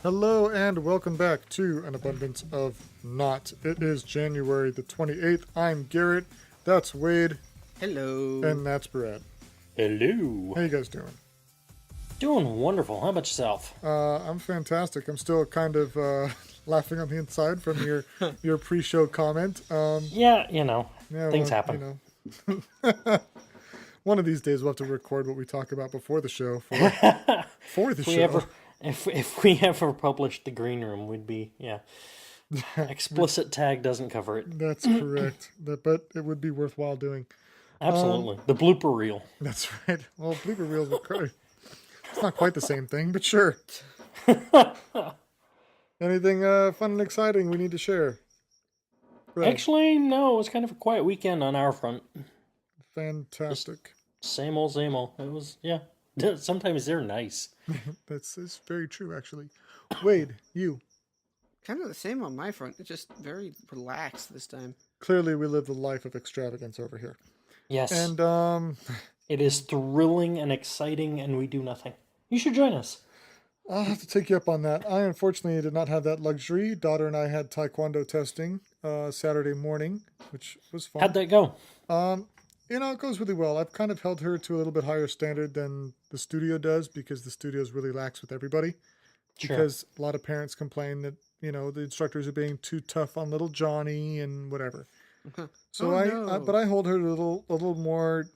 Hello and welcome back to An Abundance of Naught. It is January the 28th. I'm Garrett. That's Wade. Hello. And that's Brad. Hello. How you guys doing? Doing wonderful. How about yourself? I'm fantastic. I'm still kind of laughing on the inside from your pre-show comment. Yeah, things well, happen. One of these days we'll have to record what we talk about before the show for the show. If we ever published The Green Room, we'd be, explicit tag doesn't cover it. That's correct. But it would be worthwhile doing. Absolutely. The blooper reel. That's right. Well, blooper reels are it's not quite the same thing, but sure. Anything fun and exciting we need to share? Right. Actually, no. It was kind of a quiet weekend on our front. Fantastic. Just same old, same old. It was, Sometimes they're nice. That's very true, actually. Wade, you. Kind of the same on my front. It's just very relaxed this time. Clearly, we live the life of extravagance over here. Yes. And it is thrilling and exciting, and we do nothing. You should join us. I'll have to take you up on that. I unfortunately did not have that luxury. Daughter and I had Taekwondo testing Saturday morning, which was fun. How'd that go? It goes really well. I've kind of held her to a little bit higher standard than the studio does because the studio is really lax with everybody. Sure. Because a lot of parents complain that, the instructors are being too tough on little Johnny and whatever. So but I hold her to a little more,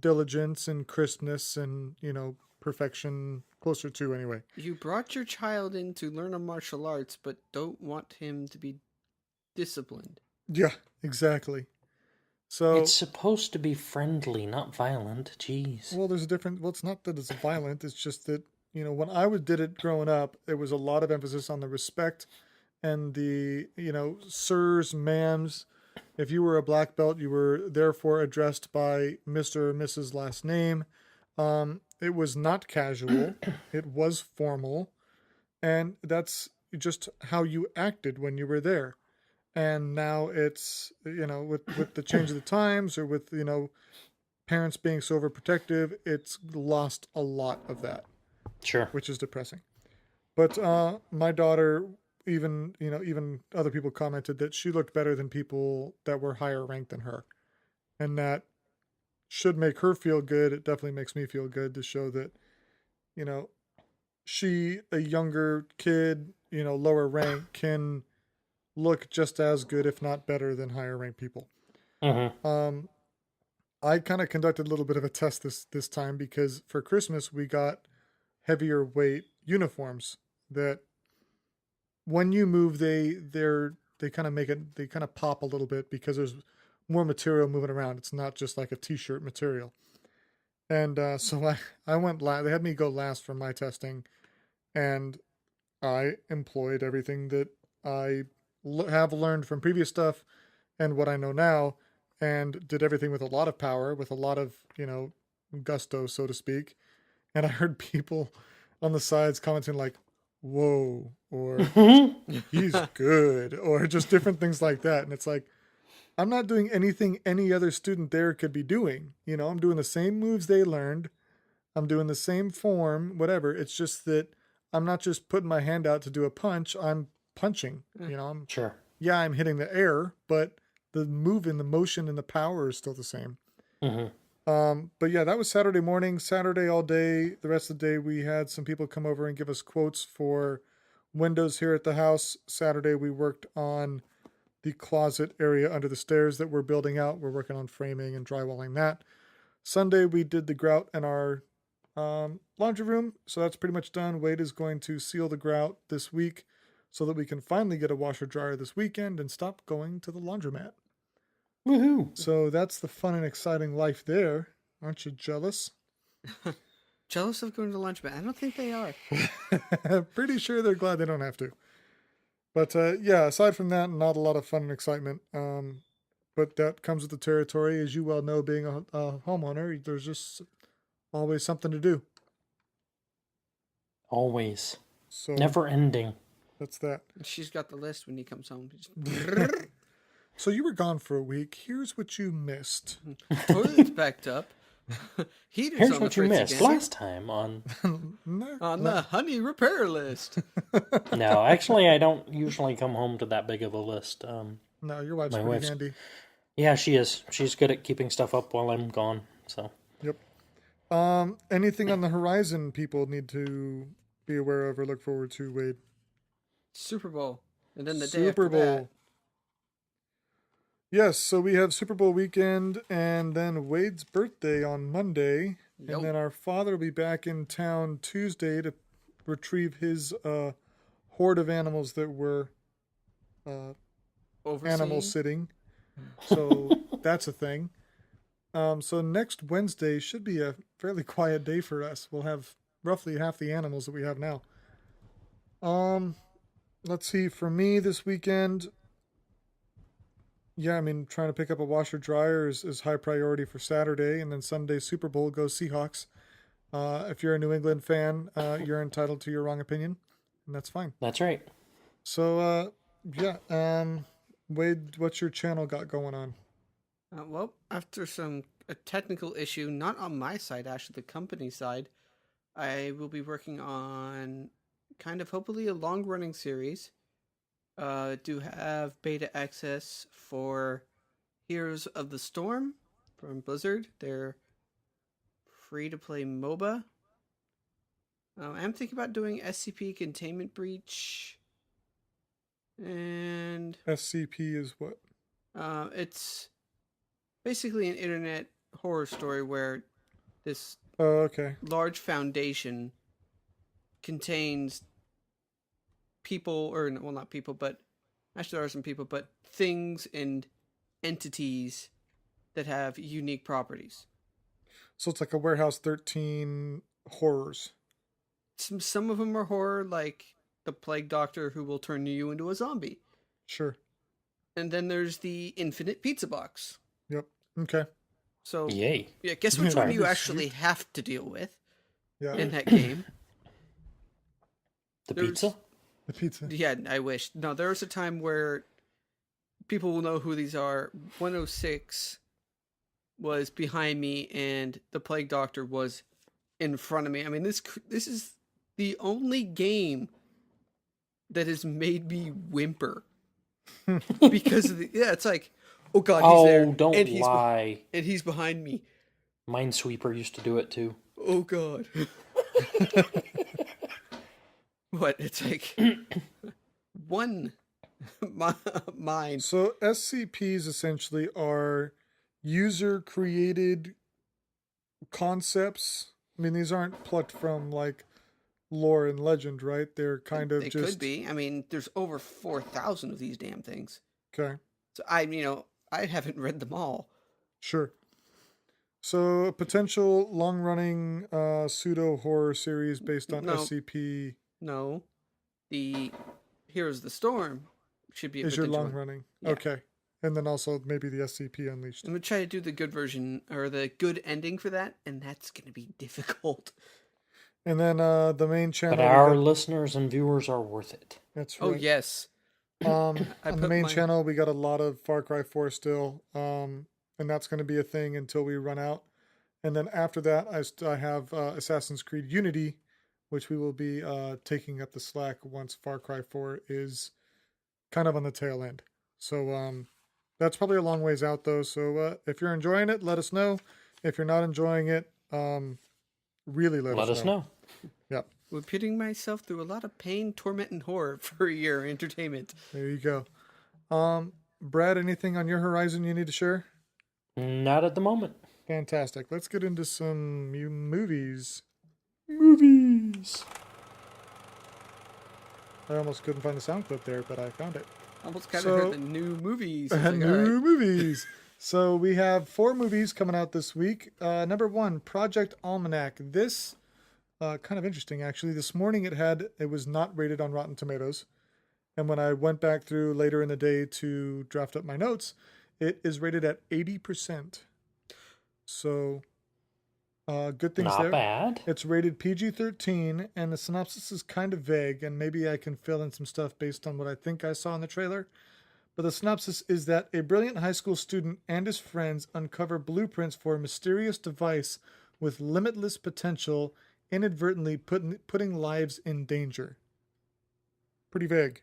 diligence and crispness and, perfection closer to anyway. You brought your child in to learn a martial arts, but don't want him to be disciplined. Yeah, exactly. So it's supposed to be friendly, not violent. Jeez. Well, there's a different. Well, it's not that it's violent. It's just that when I did it growing up, there was a lot of emphasis on the respect and the sirs, ma'ams. If you were a black belt, you were therefore addressed by Mr. or Mrs. last name. It was not casual. It was formal, and that's just how you acted when you were there. And now it's, with the change of the times or with, parents being so overprotective, it's lost a lot of that. Sure. Which is depressing. But my daughter, even other people commented that she looked better than people that were higher ranked than her. And that should make her feel good. It definitely makes me feel good to show that, she, a younger kid, lower rank, can look just as good, if not better, than higher ranked people. Mm-hmm. I kind of conducted a little bit of a test this time because for Christmas we got heavier weight uniforms that when you move they kind of pop a little bit because there's more material moving around. It's not just like a t-shirt material. And so I went last. They had me go last for my testing, and I employed everything that I have learned from previous stuff and what I know now, and did everything with a lot of power, with a lot of, gusto, so to speak. And I heard people on the sides commenting like, whoa, or he's good, or just different things like that. And it's like, I'm not doing anything any other student there could be doing. I'm doing the same moves they learned. I'm doing the same form, whatever. It's just that I'm not just putting my hand out to do a punch. I'm punching, I'm Sure. Yeah, I'm hitting the air, but the move and the motion and the power is still the same. Mm-hmm. But yeah, that was Saturday morning, Saturday all day. The rest of the day, we had some people come over and give us quotes for windows here at the house. Saturday, we worked on the closet area under the stairs that we're building out. We're working on framing and drywalling that. Sunday, we did the grout in our laundry room. So that's pretty much done. Wade is going to seal the grout this week so that we can finally get a washer dryer this weekend and stop going to the laundromat. Woohoo! So that's the fun and exciting life there. Aren't you jealous? Jealous of going to the lunch, but I don't think they are. Pretty sure they're glad they don't have to. But aside from that, not a lot of fun and excitement. But that comes with the territory. As you well know, being a homeowner, there's just always something to do. Always. So never ending. That's that. She's got the list when he comes home. So you were gone for a week. Here's what you missed. Toilet's backed up. Heaters Here's on the what you fritz missed again. last time on. On the honey repair list. No, actually, I don't usually come home to that big of a list. No, your wife's My pretty wife's- handy. Yeah, she is. She's good at keeping stuff up while I'm gone. So Yep. Anything on the horizon people need to be aware of or look forward to, Wade? Super Bowl. And then the day Super after Bowl. that. Yes, so we have Super Bowl weekend and then Wade's birthday on Monday. Yo. And then our father will be back in town Tuesday to retrieve his horde of animals that were animal Overseeing. sitting. So that's a thing. So next Wednesday should be a fairly quiet day for us. We'll have roughly half the animals that we have now. Let's see. For me this weekend, yeah, I mean, trying to pick up a washer dryer is high priority for Saturday, and then Sunday Super Bowl, go Seahawks. If you're a New England fan, you're entitled to your wrong opinion, and that's fine. that's right. So yeah, Wade, what's your channel got going on? Well, after a technical issue, not on my side, actually, the company side, I will be working on kind of hopefully a long running series. Do have beta access for Heroes of the Storm from Blizzard. They're free to play MOBA. I'm thinking about doing SCP Containment Breach. And SCP is what? it's basically an internet horror story where this Oh, okay. large foundation contains people, or well, not people, but actually there are some people, but things and entities that have unique properties. So it's like a Warehouse 13 horrors. Some of them are horror, like the Plague Doctor who will turn you into a zombie. Sure. And then there's the Infinite Pizza Box. Yep. Okay. So, Yay. yeah, guess which Yeah, one you that'd be actually have to deal with Yeah. in that game? The There's- pizza? The pizza. Yeah, I wish. No, there was a time where people will know who these are. 106 was behind me, and the Plague Doctor was in front of me. I mean, this is the only game that has made me whimper because of it's like, oh god, he's there, don't and he's lie. and he's behind me. Minesweeper used to do it too. Oh god. What? It's like one mine. So SCPs essentially are user created concepts. I mean, these aren't plucked from like lore and legend, right? They're kind of They just could be. I mean, there's over 4,000 of these damn things. okay. So I haven't read them all. Sure. So a potential long-running pseudo horror series based on No. SCP No, the Heroes of the Storm should be a is your potential long one. running. Yeah. Okay. And then also maybe the SCP Unleashed. I'm gonna try to do the good version or the good ending for that, and that's gonna be difficult. And then the main channel. But we our got- listeners and viewers are worth it. that's right. Oh yes, On I the put main my- channel, we got a lot of Far Cry 4 still, and that's going to be a thing until we run out. And then after that, I have Assassin's Creed Unity, which we will be taking up the slack once Far Cry 4 is kind of on the tail end. So that's probably a long ways out, though. So if you're enjoying it, let us know. If you're not enjoying it, really Let us know. Yep, we're putting myself through a lot of pain, torment, and horror for your entertainment. there you go. Brad, anything on your horizon you need to share? Not at the moment. Fantastic. Let's get into some movies. Movies. I almost couldn't find the sound clip there, but I found it. Almost kind of So- heard the new movies. It's like, New all right. movies. So we have 4 movies coming out this week. Number 1, Project Almanac. This kind of interesting, actually. This morning it was not rated on Rotten Tomatoes, and when I went back through later in the day to draft up my notes, it is rated at 80%. So good things Not there. bad. It's rated PG-13, and the synopsis is kind of vague, and maybe I can fill in some stuff based on what I think I saw in the trailer. But the synopsis is that a brilliant high school student and his friends uncover blueprints for a mysterious device with limitless potential, inadvertently putting lives in danger. Pretty vague.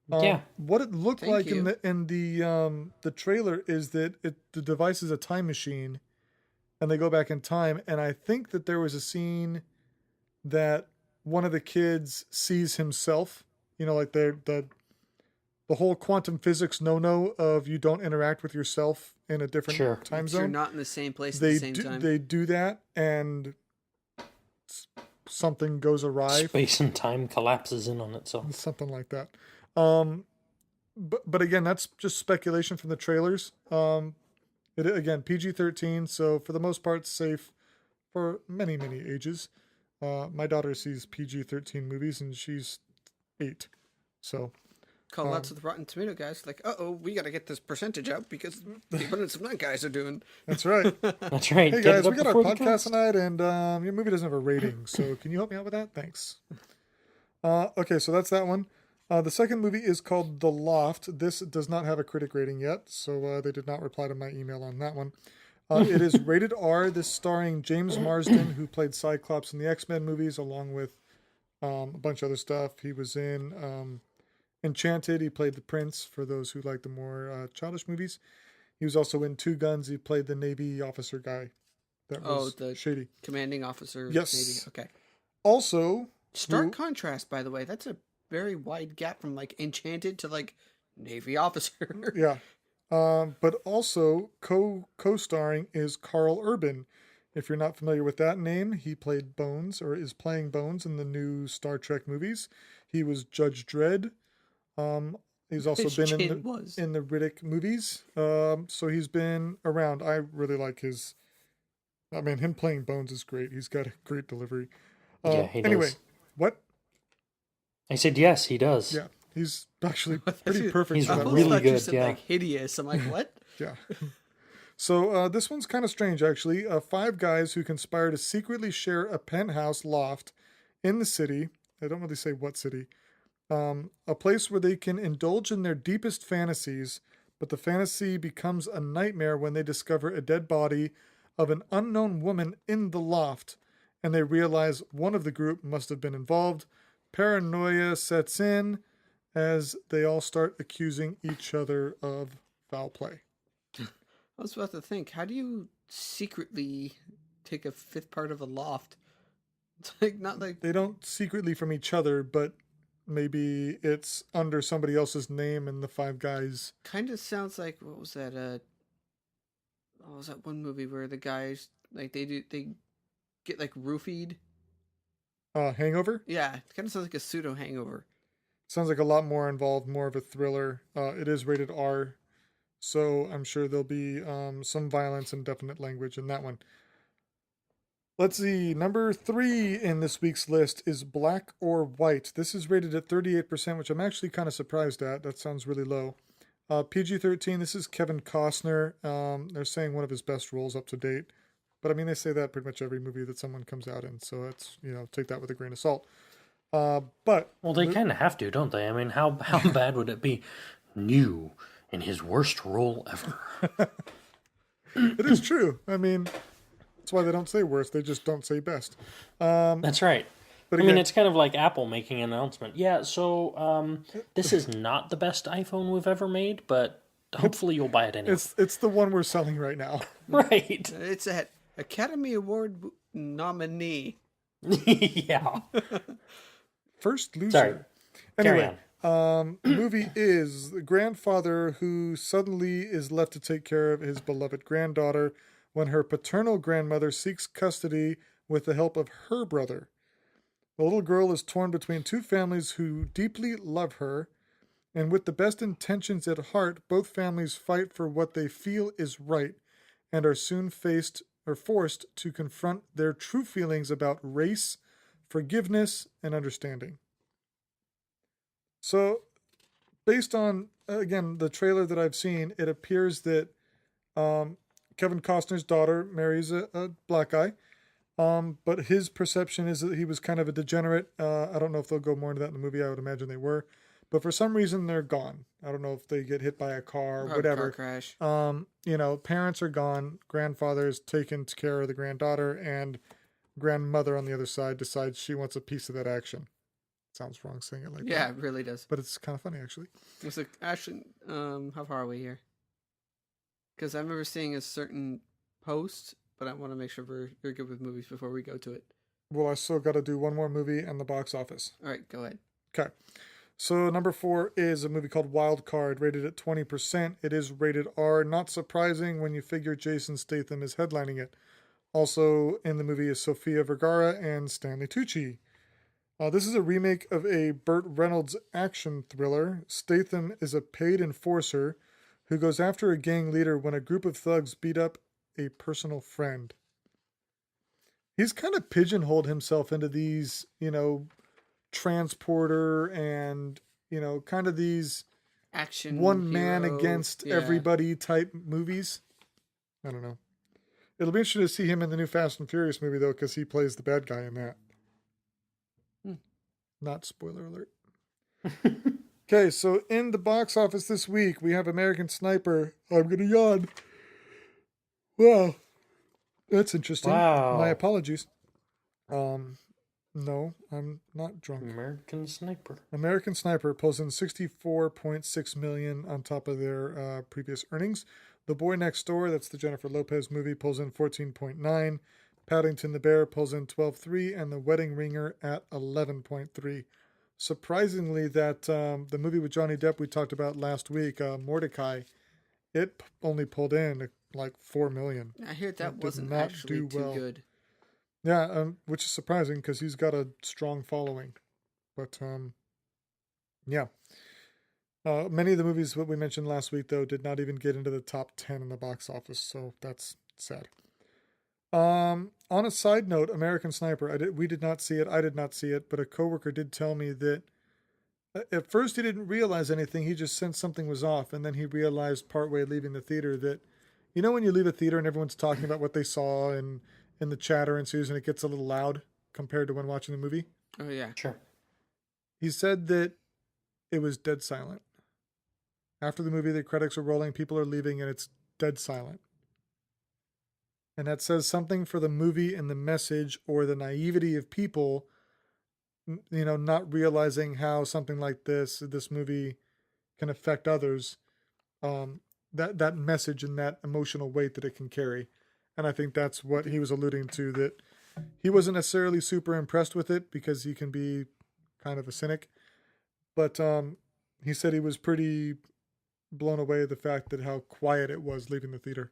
Yeah. What it looked Thank like you. in the trailer is that the device is a time machine, and they go back in time. And I think that there was a scene that one of the kids sees himself. You know, like the whole quantum physics no of you don't interact with yourself in a different Sure. time You're zone. not in the same place at They the same do time. they do that, and something goes awry. Space and time collapses in on itself. Something like that. But again, that's just speculation from the trailers. It again PG-13, so for the most part safe for many ages. My daughter sees PG-13 movies and she's 8, so Call lots of the Rotten Tomato guys, like, we got to get this percentage up because the abundance of nut guys are doing. that's right. That's right. Hey Get guys, it we up got our before the podcast cast. tonight, and your movie doesn't have a rating, so can you help me out with that? Thanks. Okay, so that's that one. The second movie is called The Loft. This does not have a critic rating yet, so they did not reply to my email on that one. It is rated R. This starring James Marsden, who played Cyclops in the X-Men movies, along with a bunch of other stuff. He was in Enchanted. He played the Prince, for those who like the more childish movies. He was also in Two Guns. He played the Navy officer guy that was the shady. commanding officer. Yes. Navy. Okay. Also, Stark contrast, by the way. That's a very wide gap from like Enchanted to like Navy officer. yeah. But also co-starring is Carl Urban. If you're not familiar with that name, he played Bones, or is playing Bones, in the new Star Trek movies. He was Judge Dredd. He's also His been chin was. in the Riddick movies. So he's been around. I really like his. I mean, him playing Bones is great. He's got a great delivery. Yeah, he Anyway, does. what? I said yes, he does. Yeah, he's actually pretty perfect. He's for I that really role. thought you good, said yeah. like hideous. I'm like, what? Yeah. So this one's kind of strange, actually. 5 guys who conspire to secretly share a penthouse loft in the city. I don't really say what city. A place where they can indulge in their deepest fantasies, but the fantasy becomes a nightmare when they discover a dead body of an unknown woman in the loft, and they realize one of the group must have been involved. Paranoia sets in as they all start accusing each other of foul play. I was about to think, how do you secretly take a fifth part of a loft? It's like not like They don't secretly from each other, but maybe it's under somebody else's name, and the 5 guys. kind of sounds like what was that? What was that one movie where the guys like they get like roofied? Hangover? Yeah, it kind of sounds like a pseudo hangover. Sounds like a lot more involved, more of a thriller. It is rated R, so I'm sure there'll be some violence and definite language in that one. Let's see. Number 3 in this week's list is Black or White. This is rated at 38%, which I'm actually kind of surprised at. That sounds really low. PG-13. This is Kevin Costner. They're saying one of his best roles up to date. But I mean, they say that pretty much every movie that someone comes out in. So it's, take that with a grain of salt. But Well, they kind of have to, don't they? I mean, how bad would it be? New in his worst role ever. it is true. I mean, that's why they don't say worst. They just don't say best. That's right. But I mean, again, it's kind of like Apple making an announcement. Yeah, so this is not the best iPhone we've ever made, but hopefully you'll buy it anyway. it's the one we're selling right now. Right. It's a Academy Award nominee. Yeah. First loser. Sorry. Carry Anyway, on. the movie is the grandfather who suddenly is left to take care of his beloved granddaughter when her paternal grandmother seeks custody with the help of her brother. The little girl is torn between 2 families who deeply love her, and with the best intentions at heart, both families fight for what they feel is right and are soon forced to confront their true feelings about race, forgiveness, and understanding. So, based on, again, the trailer that I've seen, it appears that Kevin Costner's daughter marries a black guy. But his perception is that he was kind of a degenerate. I don't know if they'll go more into that in the movie. I would imagine they were. but for some reason they're gone. I don't know if they get hit by a car or Car whatever. crash. Parents are gone. Grandfather is taken care of the granddaughter, and grandmother on the other side decides she wants a piece of that action. Sounds wrong saying it like Yeah, that. it really does. But it's kind of funny, actually. It's like, actually, how far are we here? Because I remember seeing a certain post, but I want to make sure we're good with movies before we go to it. Well, I still got to do one more movie and the box office. All right, go ahead. Okay. So number 4 is a movie called Wild Card, rated at 20%. It is rated R. Not surprising when you figure Jason Statham is headlining it. Also in the movie is Sofia Vergara and Stanley Tucci. This is a remake of a Burt Reynolds action thriller. Statham is a paid enforcer who goes after a gang leader when a group of thugs beat up a personal friend. He's kind of pigeonholed himself into these, transporter and, kind of these Action one man hero, against yeah. everybody type movies. I don't know. It'll be interesting to see him in the new Fast and Furious movie, though, because he plays the bad guy in that. Not spoiler alert. Okay, so in the box office this week, we have American Sniper. I'm going to yawn. Wow. That's interesting. Wow. My apologies. No, I'm not drunk. American Sniper. American Sniper pulls in $64.6 million on top of their previous earnings. The Boy Next Door, that's the Jennifer Lopez movie, pulls in 14.9. Paddington the Bear pulls in 12.3, and The Wedding Ringer at 11.3. Surprisingly, that the movie with Johnny Depp we talked about last week, Mordecai, it only pulled in like $4 million. I heard that It did wasn't not actually do too well. good. Yeah, which is surprising because he's got a strong following. But yeah. Many of the movies that we mentioned last week, though, did not even get into the top 10 in the box office, so that's sad. On a side note, American Sniper, we did not see it. I did not see it, but a coworker did tell me that at first he didn't realize anything. He just sensed something was off, and then he realized partway leaving the theater that, when you leave a theater and everyone's talking about what they saw and in the chatter ensues and it gets a little loud compared to when watching the movie? Oh, yeah. Sure. He said that it was dead silent. After the movie, the credits are rolling, people are leaving, and it's dead silent. And that says something for the movie and the message, or the naivety of people, not realizing how something like this movie can affect others. That message and that emotional weight that it can carry. And I think that's what he was alluding to, that he wasn't necessarily super impressed with it because he can be kind of a cynic. But he said he was pretty blown away at the fact that how quiet it was leaving the theater.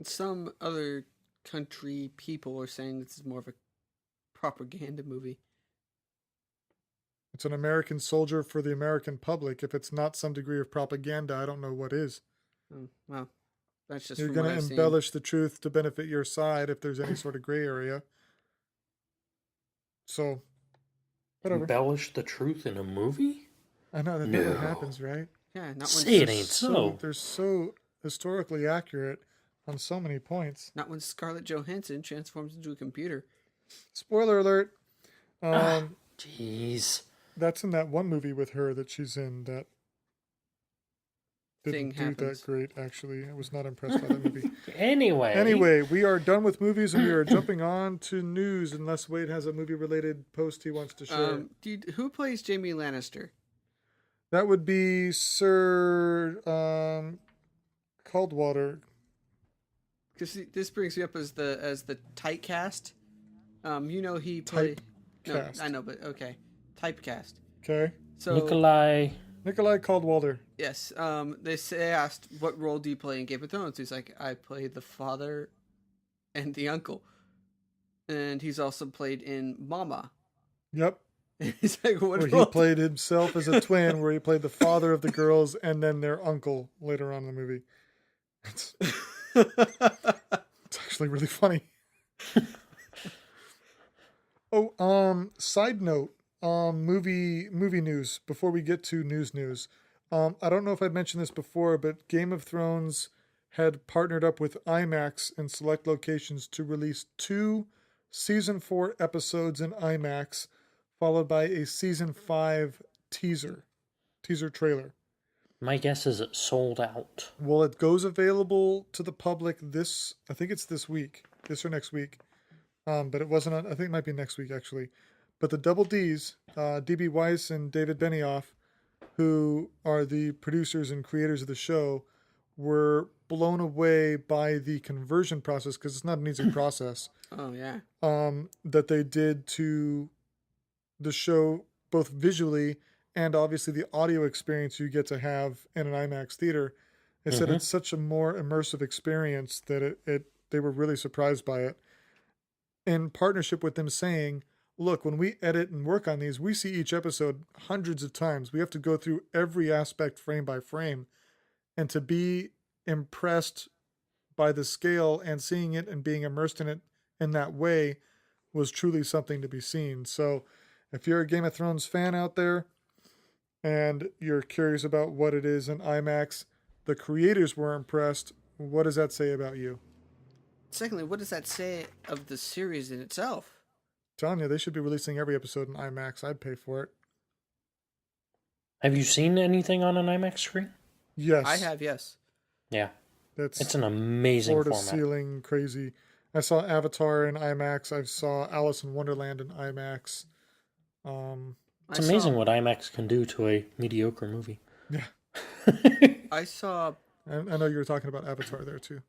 Some other country people are saying this is more of a propaganda movie. It's an American soldier for the American public. If it's not some degree of propaganda, I don't know what is. Oh, well, that's just You're from going what to I've embellish the truth to benefit your side if there's any sort of gray area. So, whatever. Embellish the truth in a movie? I know that never happens, right? Yeah, not when Say it ain't so. They're so historically accurate on so many points. not when Scarlett Johansson transforms into a computer. Spoiler alert. Jeez. That's in that one movie with her that she's in that Thing didn't do happens. that great, actually. I was not impressed by that movie. Anyway, We are done with movies and we are jumping on to news unless Wade has a movie-related post he wants to share. Who plays Jamie Lannister? That would be Sir Caldwater. Because this brings me up as the typecast. He played. No, Typecast. I know, but okay, typecast. Okay. So Nikolai Caldwater. yes, they asked what role do you play in Game of Thrones? He's like, I play the father and the uncle, and he's also played in Mama. Yep. He's like, what Where role? he played himself as a twin, where he played the father of the girls and then their uncle later on in the movie. It's actually really funny. Side note, movie news before we get to news. I don't know if I've mentioned this before, but Game of Thrones had partnered up with IMAX in select locations to release 2 season 4 episodes in IMAX, followed by a season 5 teaser. teaser trailer. My guess is it sold out. Well, it goes available to the public I think it's this week, this or next week. But it wasn't on, I think it might be next week actually. But the Double D's, DB Weiss and David Benioff, who are the producers and creators of the show, were blown away by the conversion process, because it's not an easy process, Oh yeah. that they did to the show, both visually and obviously the audio experience you get to have in an IMAX theater. They said it's such a more immersive experience that they were really surprised by it. In partnership with them saying, look, when we edit and work on these, we see each episode hundreds of times. We have to go through every aspect frame by frame. And to be impressed by the scale and seeing it and being immersed in it in that way was truly something to be seen. So if you're a Game of Thrones fan out there and you're curious about what it is in IMAX, the creators were impressed. What does that say about you? Secondly, what does that say of the series in itself? Telling you, they should be releasing every episode in IMAX. I'd pay for it. Have you seen anything on an IMAX screen? Yes. I have, yes. Yeah. It's an amazing floor to format. ceiling crazy. I saw Avatar in IMAX. I saw Alice in Wonderland in IMAX. It's amazing what IMAX can do to a mediocre movie. Yeah. I saw I know you were talking about Avatar there too.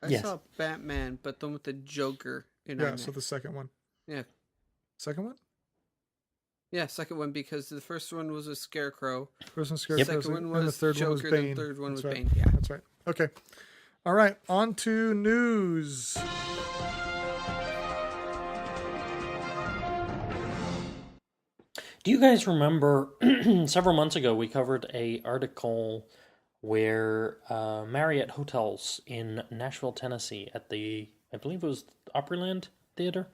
I saw Batman, but the one with the Joker in Yeah, IMAX. so the second one. Yeah. Second one? Yeah, second one, because the first one was a Scarecrow. First one Scarecrow, Second one and was the third Joker, one was then Bane. third one That's was right. Bane. Yeah. That's right. Okay. All right, on to news. Do you guys remember several months ago we covered a article where Marriott Hotels in Nashville, Tennessee, at the, I believe it was Opryland Theater,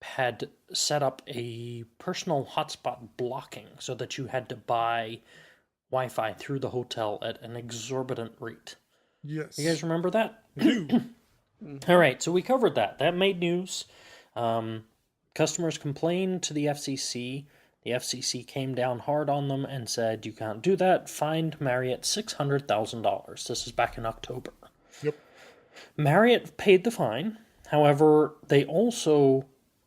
had set up a personal hotspot blocking so that you had to buy Wi-Fi through the hotel at an exorbitant rate. Yes. You guys remember that? All right, so we covered that. That made news. Customers complained to the FCC. The FCC came down hard on them and said, you can't do that. Fined Marriott $600,000. This is back in October. Yep. Marriott paid the fine. However, they also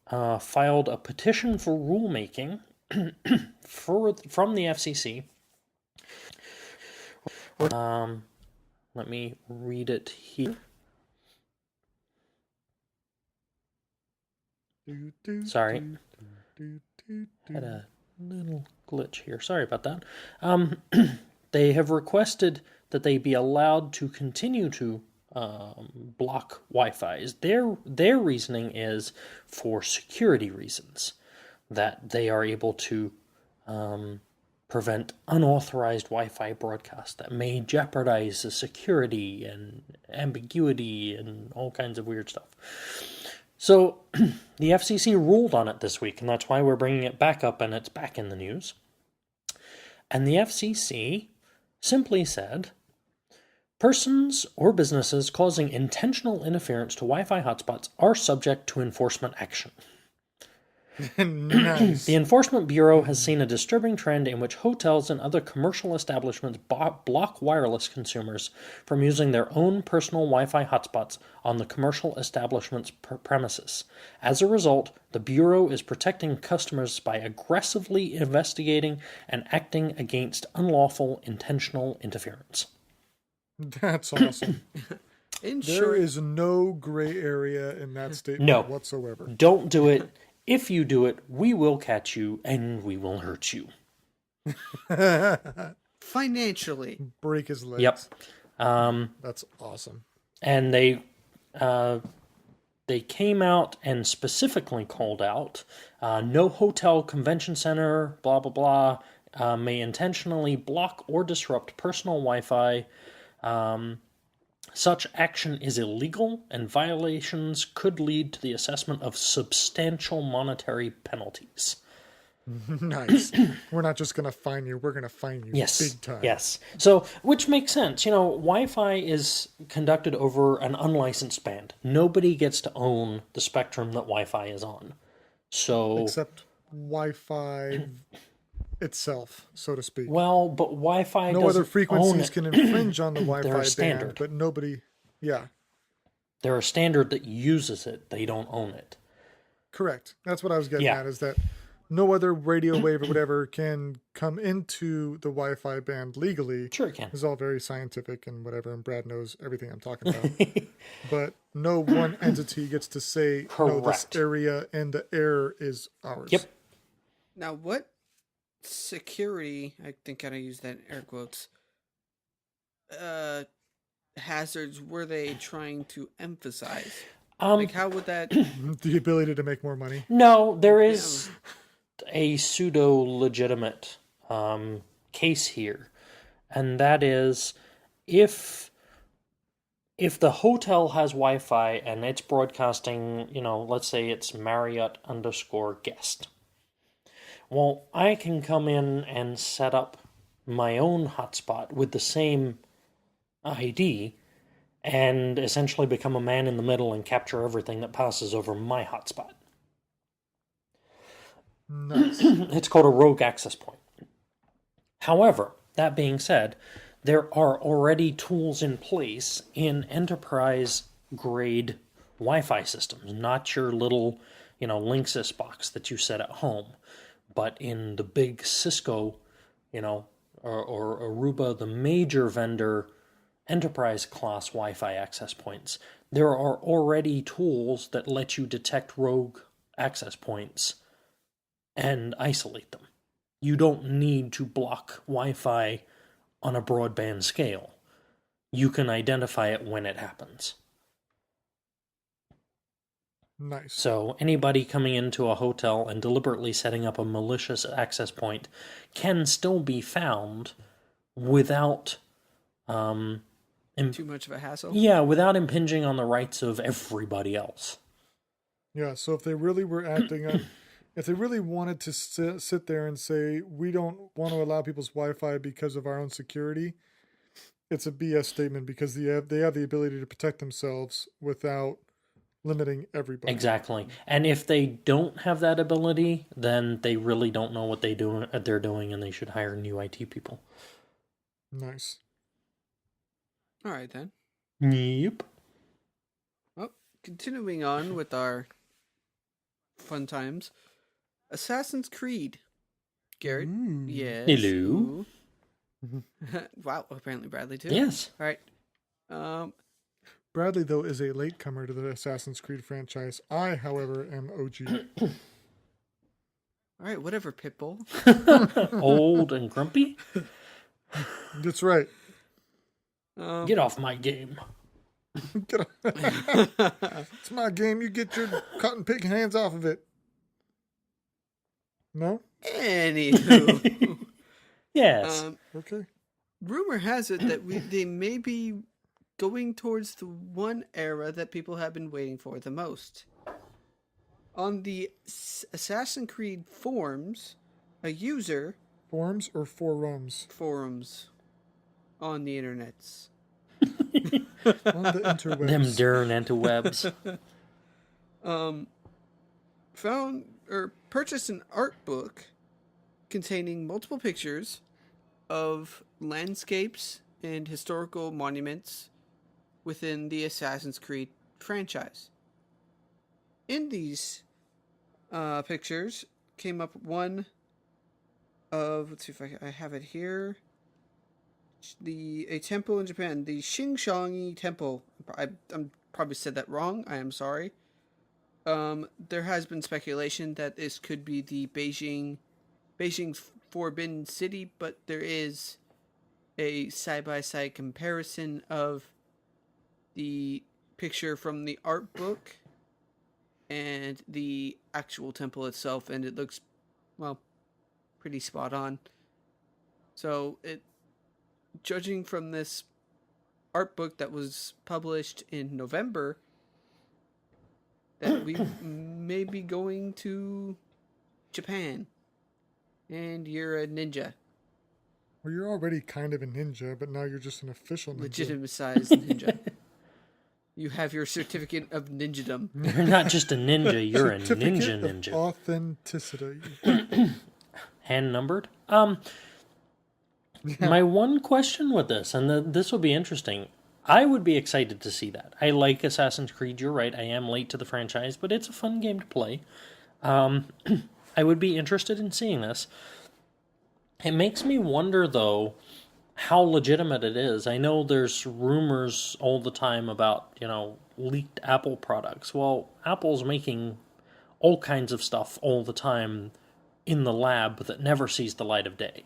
filed a petition for rulemaking from the FCC. Let me read it here. Sorry. Had a little glitch here. Sorry about that. They have requested that they be allowed to continue to block Wi-Fi's. Their reasoning is for security reasons, that they are able to prevent unauthorized Wi-Fi broadcast that may jeopardize the security and ambiguity and all kinds of weird stuff. So the FCC ruled on it this week, and that's why we're bringing it back up, and it's back in the news. And the FCC simply said, persons or businesses causing intentional interference to Wi-Fi hotspots are subject to enforcement action. Nice. The Enforcement Bureau has seen a disturbing trend in which hotels and other commercial establishments block wireless consumers from using their own personal Wi-Fi hotspots on the commercial establishment's premises. As a result, the Bureau is protecting customers by aggressively investigating and acting against unlawful intentional interference. That's awesome. In There short, is no gray area in that statement whatsoever. Don't do it. If you do it, we will catch you and we will hurt you. financially. Break his legs. Yep. That's awesome. And they came out and specifically called out, no hotel, convention center, blah, blah, blah, may intentionally block or disrupt personal Wi-Fi. Such action is illegal, and violations could lead to the assessment of substantial monetary penalties. Nice. We're not just going to fine you. We're going to fine you big time. Yes. So, which makes sense. You know, Wi-Fi is conducted over an unlicensed band. Nobody gets to own the spectrum that Wi-Fi is on. So, Except Wi-Fi itself, so to speak. Well, but Wi-Fi No doesn't other own frequencies it. can infringe on the They're a Wi-Fi band, standard. but nobody. Yeah, They're a standard that uses it. They don't own it. correct. That's what I was getting Yeah. at. Is that no other radio wave or whatever can come into the Wi-Fi band legally. Sure it can. It's all very scientific and whatever, and Brad knows everything I'm talking about. But no one entity gets to say, no, this Correct. area and the air is ours. Yep. Now, what security, I think I use that in air quotes, hazards were they trying to emphasize? Like, how would that... The ability to make more money. No, there is a pseudo-legitimate case here, and that is if the hotel has Wi-Fi and it's broadcasting, let's say it's Marriott_guest. Well, I can come in and set up my own hotspot with the same ID and essentially become a man in the middle and capture everything that passes over my hotspot. Nice. It's called a rogue access point. However, that being said, there are already tools in place in enterprise-grade Wi-Fi systems, not your little, Linksys box that you set at home, but in the big Cisco, or Aruba, the major vendor enterprise-class Wi-Fi access points. There are already tools that let you detect rogue access points and isolate them. You don't need to block Wi-Fi on a broadband scale. You can identify it when it happens. Nice. So anybody coming into a hotel and deliberately setting up a malicious access point can still be found without too much of a hassle? Yeah, without impinging on the rights of everybody else. Yeah, so if they really were acting up, if they really wanted to sit there and say, we don't want to allow people's Wi-Fi because of our own security, it's a BS statement because they have the ability to protect themselves without limiting everybody. Exactly. And if they don't have that ability, then they really don't know what they're doing, and they should hire new IT people. Nice. All right, then. Yep. Well, continuing on with our fun times. Assassin's Creed. Garrett? Ooh. Yes. Hello. Wow, apparently Bradley too. Yes. All right. Bradley, though, is a latecomer to the Assassin's Creed franchise. I, however, am OG. All right, whatever, Pitbull. Old and grumpy? That's right. Get off my game. Get it's my game. You get your cotton pick hands off of it. No? Anywho. Yes. Okay. Rumor has it that they may be going towards the one era that people have been waiting for the most. On the Assassin's Creed forums, a user... Forums or forums? Forums. On the internets. On the interwebs. Them darn interwebs. Found or purchased an art book containing multiple pictures of landscapes and historical monuments within the Assassin's Creed franchise. In these pictures came up one of, let's see if I have it here, a temple in Japan, the Shinshangi Temple. I'm probably said that wrong. I am sorry. There has been speculation that this could be the Beijing's Forbidden City, but there is a side-by-side comparison of the picture from the art book and the actual temple itself, and it looks, well, pretty spot on. So, judging from this art book that was published in November, that we may be going to Japan, and you're a ninja. Well, you're already kind of a ninja, but now you're just an official ninja. Legitimized ninja. You have your certificate of ninjadom. You're not just a ninja, you're a ninja Certificate of ninja. authenticity. hand numbered. My one question with this, and this will be interesting, I would be excited to see that. I like Assassin's Creed, you're right, I am late to the franchise, but it's a fun game to play. I would be interested in seeing this. It makes me wonder, though, how legitimate it is. I know there's rumors all the time about, leaked Apple products. Well, Apple's making all kinds of stuff all the time in the lab that never sees the light of day,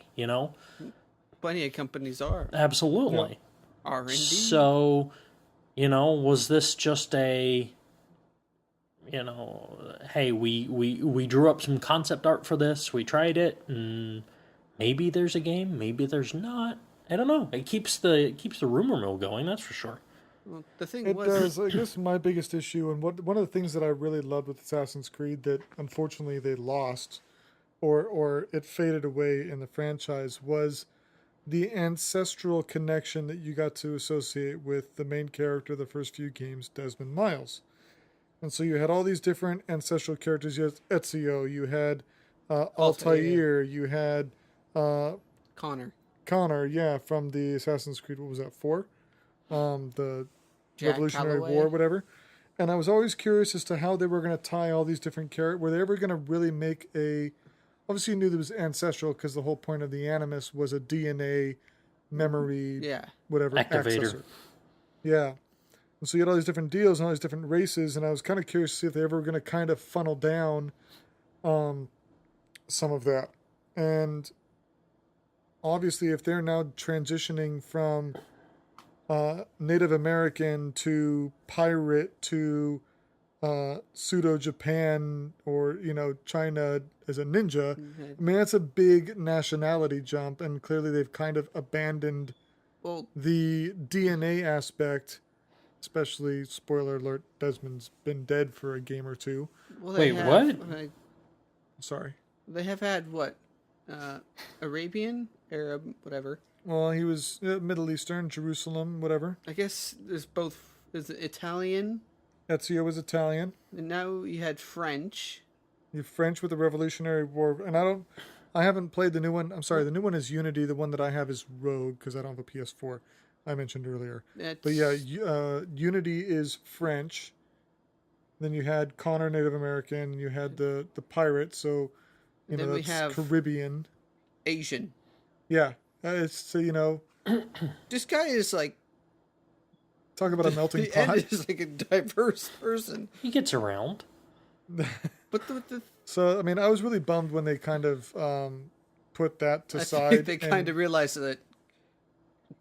Plenty of companies are. Absolutely. R&D. So, was this just a, hey, we drew up some concept art for this, we tried it, and maybe there's a game, maybe there's not. I don't know. It keeps the rumor mill going, that's for sure. Well, the thing It was, does. I guess my biggest issue, and one of the things that I really loved with Assassin's Creed that unfortunately they lost, or it faded away in the franchise, was the ancestral connection that you got to associate with the main character of the first few games, Desmond Miles. And so you had all these different ancestral characters. You had Ezio, you had Altair, you had Connor, yeah, from the Assassin's Creed, what was that, 4? The Jack Revolutionary Calloway. War, whatever. And I was always curious as to how they were going to tie all these different characters. Were they ever going to really make a... Obviously, you knew there was ancestral because the whole point of the Animus was a DNA memory, whatever, Activator. accessor. Yeah. And so you had all these different deals and all these different races, and I was kind of curious to see if they ever were going to kind of funnel down some of that. And obviously, if they're now transitioning from Native American to pirate to pseudo-Japan or, China as a ninja, I mean, that's a big nationality jump, and clearly they've kind of abandoned the DNA aspect, especially, spoiler alert, Desmond's been dead for a game or two. Wait, what? Sorry. They have had, what? Arabian? Arab? Whatever. Well, he was Middle Eastern, Jerusalem, whatever. I guess there's both. There's Italian. Ezio was Italian. And now you had French. You French with the Revolutionary War, and I haven't played the new one. I'm sorry, the new one is Unity. The one that I have is Rogue because I don't have a PS4. I mentioned earlier. But yeah, Unity is French. Then you had Connor, Native American. You had the pirate, so then we that's have Caribbean. Asian. Yeah, it's so this guy is like. Talk about a melting pot. Ed is like a diverse person. He gets around. But So, I mean, I was really bummed when they kind of put that to side. They kind of realized that,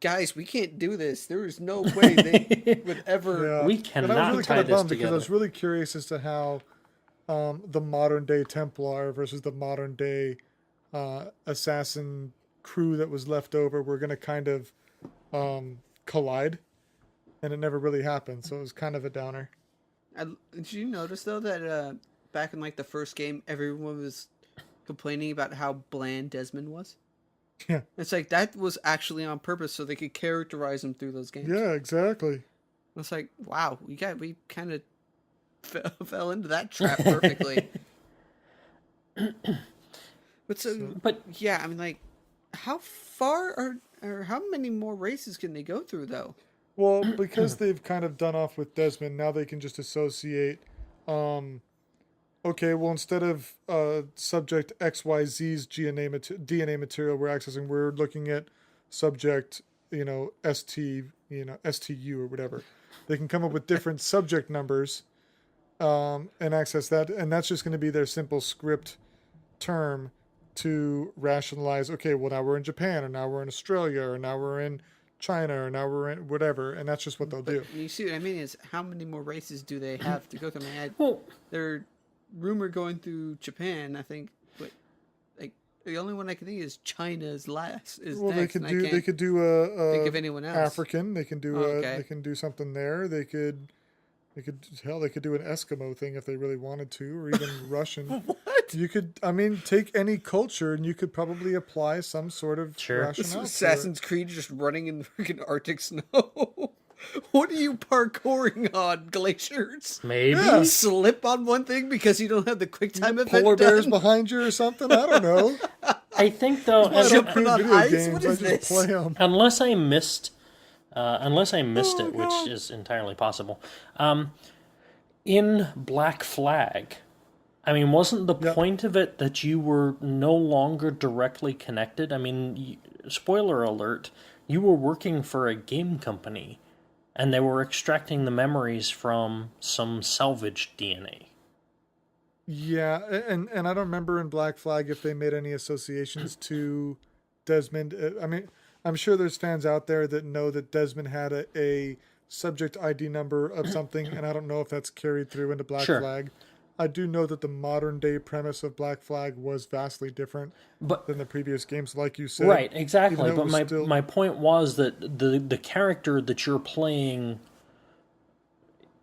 guys, we can't do this. There is no way they would ever. Yeah. We But I was cannot really tie kind of this bummed because I together. was really curious as to how the modern day Templar versus the modern day assassin crew that was left over were going to kind of collide. And it never really happened, so it was kind of a downer. Did you notice though that back in like the first game, everyone was complaining about how bland Desmond was? Yeah. It's like that was actually on purpose so they could characterize him through those games. Yeah, exactly. It's like, wow, we kind of fell into that trap perfectly. But yeah, I mean, like, how far or how many more races can they go through though? Well, because they've kind of done off with Desmond, now they can just associate, okay, well, instead of subject XYZ's DNA material we're accessing, we're looking at subject, STU or whatever. They can come up with different subject numbers and access that, and that's just going to be their simple script term to rationalize, okay, well, now we're in Japan, or now we're in Australia, or now we're in China, or now we're in whatever, and that's just what they'll do. You see what I mean? Is how many more races do they have to go through? Well, they're rumored going through Japan. I think, but like the only one I can think is China's last. Well, next, they could do a think of anyone else. African. They can do they can do something there. They could do an Eskimo thing if they really wanted to, or even Russian. What? You could, take any culture and you could probably apply some sort of rationale. This is to it. Assassin's Creed just running in the freaking Arctic snow. What are you parkouring on? Glaciers? maybe. Yeah. You slip on one thing because you don't have the quick time event Polar bears done? behind you or something. I don't know. I think though, I don't put create on video ice? games. What I is just this? play them. unless I missed Oh, it, which God. is entirely possible. In Black Flag, I mean, wasn't the Yep. point of it that you were no longer directly connected? I mean, spoiler alert, you were working for a game company, and they were extracting the memories from some salvaged DNA. Yeah, and I don't remember in Black Flag if they made any associations to Desmond. I mean, I'm sure there's fans out there that know that Desmond had a subject ID number of something, and I don't know if that's carried through into Black Sure. Flag. I do know that the modern day premise of Black Flag was vastly different But than the previous games, like you said. right, exactly. Even though it But was still my point was that the character that you're playing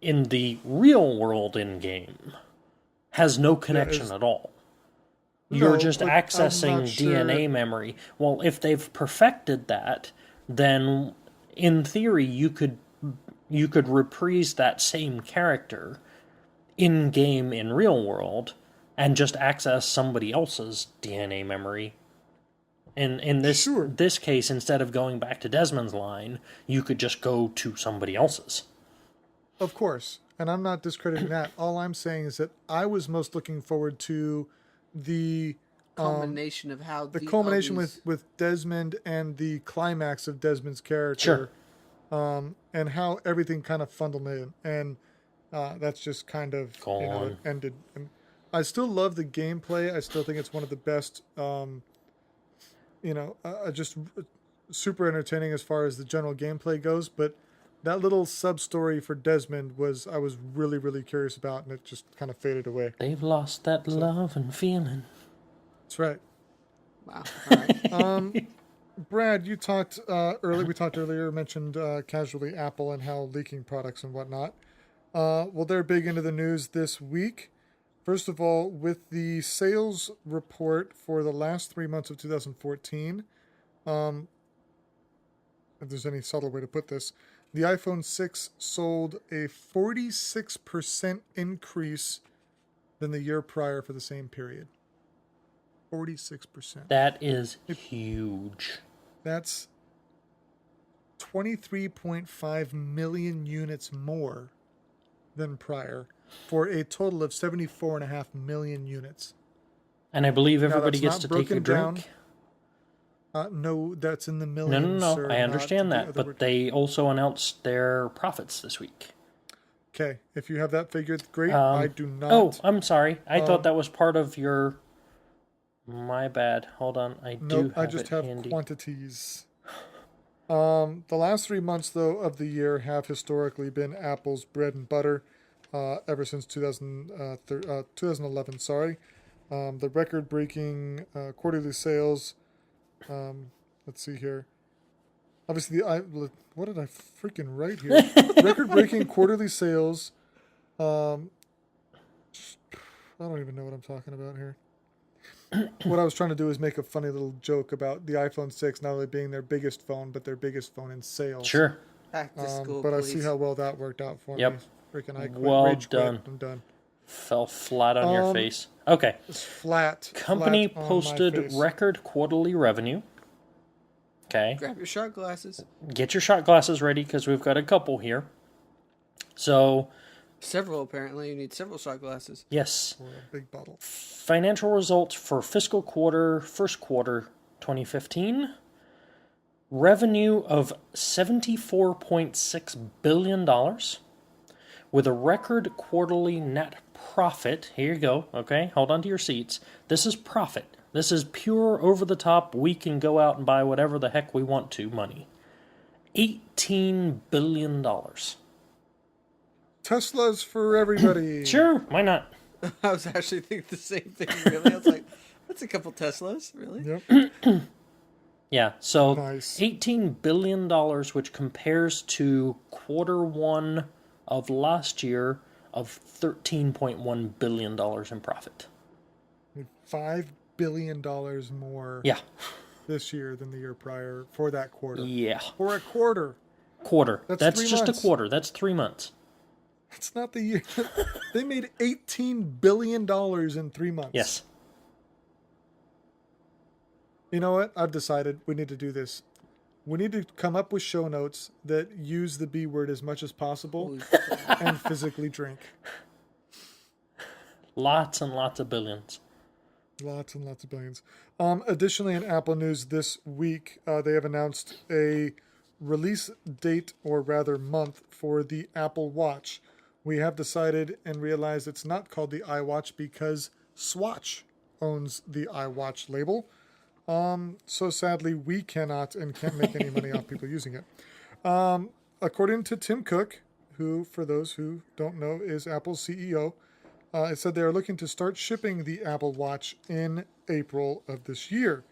in the real world in game has no connection is at all. You're no, just but I'm accessing not DNA sure. memory. Well, if they've perfected that, then in theory you could reprise that same character in game in real world and just access somebody else's DNA memory. In Sure, this case, instead of going back to Desmond's line, you could just go to somebody else's. of course, and I'm not discrediting that. All I'm saying is that I was most looking forward to the Culmination of how the the all culmination these with Desmond and the climax of Desmond's Sure. character, and how everything kind of funneled in, and that's just kind of Go it on. ended. And I still love the gameplay. I still think it's one of the best. Just super entertaining as far as the general gameplay goes. But that little sub story for Desmond I was really really curious about, and it just kind of faded away. They've lost that love and feeling. That's right. wow. All right. Brad, you talked earlier. We talked earlier. Mentioned casually Apple and how leaking products and whatnot. Well, they're big into the news this week. First of all, with the sales report for the last 3 months of 2014, if there's any subtle way to put this, the iPhone 6 sold a 46% increase than the year prior for the same period. 46%. That is huge. That's 23.5 million units more than prior for a total of 74.5 million units. And I believe everybody that's gets not to take a broken down. drink. No, that's in the No, millions. no, Sir, I not understand the that, other but they also announced their profits this week. Okay, if you have that figure, great. I do not. Oh, I'm sorry. I thought that was part of your. My bad. Hold on. I do Nope, have I just it have handy. quantities. The last 3 months, though, of the year have historically been Apple's bread and butter ever since 2011. Sorry. The record-breaking quarterly sales. Let's see here. Obviously, what did I freaking write here? Record-breaking quarterly sales. I don't even know what I'm talking about here. What I was trying to do is make a funny little joke about the iPhone 6 not only being their biggest phone, but their biggest phone in sales. Sure. Back to school, But I please. see how well that worked out for Yep. me. Freaking I quit. Well Rage quit. done. I'm done. Fell flat on your face. Okay. It's flat. Company flat on my posted face. record quarterly revenue. Okay. Grab your shot glasses. Get your shot glasses ready because we've got a couple here. So, Several, apparently. You need several shot glasses. yes. Or a big bottle. Financial results for fiscal first quarter 2015. Revenue of $74.6 billion with a record quarterly net profit. Here you go. Okay, hold on to your seats. This is profit. This is pure over the top. We can go out and buy whatever the heck we want to money. $18 billion. Tesla's for everybody. Sure, why not? I was actually thinking the same thing, really. I was like, that's a couple Teslas, really? Yep. Yeah, so Nice. $18 billion, which compares to quarter one of last year of $13.1 billion in profit. $5 billion more Yeah, this year than the year prior for that quarter. yeah. For a quarter. Quarter. That's That's 3 just months. a quarter. That's 3 months. It's not the year. They made $18 billion in 3 months. Yes. You know what? I've decided we need to do this. We need to come up with show notes that use the B word as much as possible Holy crap. and physically drink. Lots and lots of billions. Lots and lots of billions. Additionally, in Apple news this week, they have announced a release date, or rather month, for the Apple Watch. We have decided and realized it's not called the iWatch because Swatch owns the iWatch label. So sadly, we cannot and can't make any money off people using it. According to Tim Cook, who, for those who don't know, is Apple's CEO, it said they are looking to start shipping the Apple Watch in April of this year.